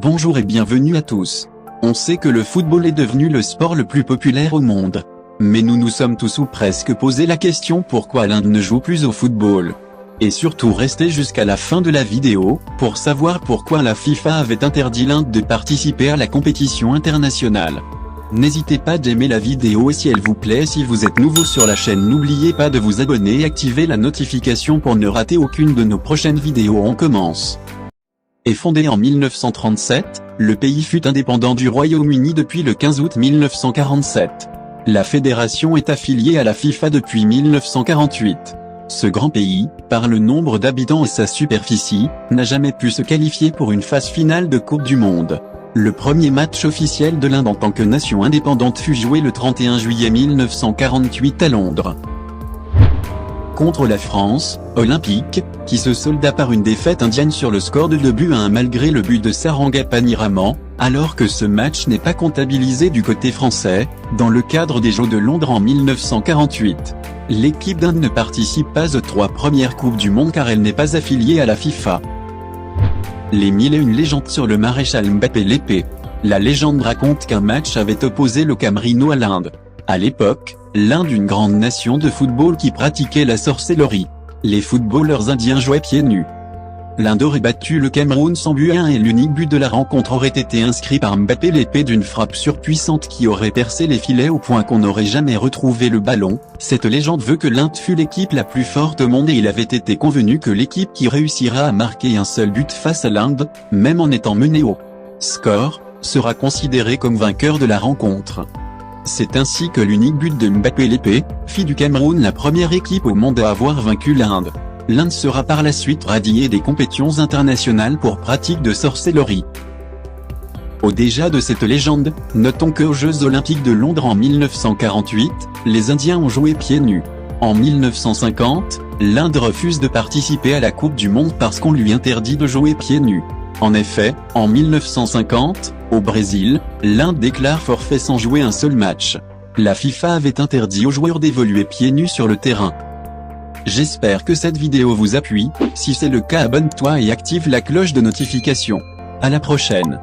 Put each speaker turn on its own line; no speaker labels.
Bonjour et bienvenue à tous. On sait que le football est devenu le sport le plus populaire au monde. Mais nous nous sommes tous ou presque posé la question pourquoi l'Inde ne joue plus au football. Et surtout restez jusqu'à la fin de la vidéo, pour savoir pourquoi la FIFA avait interdit l'Inde de participer à la compétition internationale. N'hésitez pas d'aimer la vidéo et si elle vous plaît, si vous êtes nouveau sur la chaîne, n'oubliez pas de vous abonner et activer la notification pour ne rater aucune de nos prochaines vidéos. On commence. Et fondé en 1937, le pays fut indépendant du Royaume-Uni depuis le 15 août 1947. La fédération est affiliée à la FIFA depuis 1948. Ce grand pays, par le nombre d'habitants et sa superficie, n'a jamais pu se qualifier pour une phase finale de Coupe du Monde. Le premier match officiel de l'Inde en tant que nation indépendante fut joué le 31 juillet 1948 à Londres. Contre la France, olympique, qui se solda par une défaite indienne sur le score de 2-1 malgré le but de Sarangapani Raman, alors que ce match n'est pas comptabilisé du côté français, dans le cadre des Jeux de Londres en 1948. L'équipe d'Inde ne participe pas aux 3 premières Coupes du Monde car elle n'est pas affiliée à la FIFA. Les 1001 légendes sur le maréchal Mbappé l'épée. La légende raconte qu'un match avait opposé le Camerino à l'Inde. À l'époque, l'Inde une grande nation de football qui pratiquait la sorcellerie. Les footballeurs indiens jouaient pieds nus. L'Inde aurait battu le Cameroun sans but à 1 et l'unique but de la rencontre aurait été inscrit par Mbappé l'épée d'une frappe surpuissante qui aurait percé les filets au point qu'on n'aurait jamais retrouvé le ballon. Cette légende veut que l'Inde fût l'équipe la plus forte au monde et il avait été convenu que l'équipe qui réussira à marquer un seul but face à l'Inde, même en étant menée au score, sera considérée comme vainqueur de la rencontre. C'est ainsi que l'unique but de Mbappé l'épée, fit du Cameroun la première équipe au monde à avoir vaincu l'Inde. L'Inde sera par la suite radiée des compétitions internationales pour pratique de sorcellerie. Au-delà de cette légende, notons qu'aux Jeux Olympiques de Londres en 1948, les Indiens ont joué pieds nus. En 1950, l'Inde refuse de participer à la Coupe du Monde parce qu'on lui interdit de jouer pieds nus. En effet, en 1950, au Brésil, l'Inde déclare forfait sans jouer un seul match. La FIFA avait interdit aux joueurs d'évoluer pieds nus sur le terrain. J'espère que cette vidéo vous appuie, si c'est le cas abonne-toi et active la cloche de notification. À la prochaine.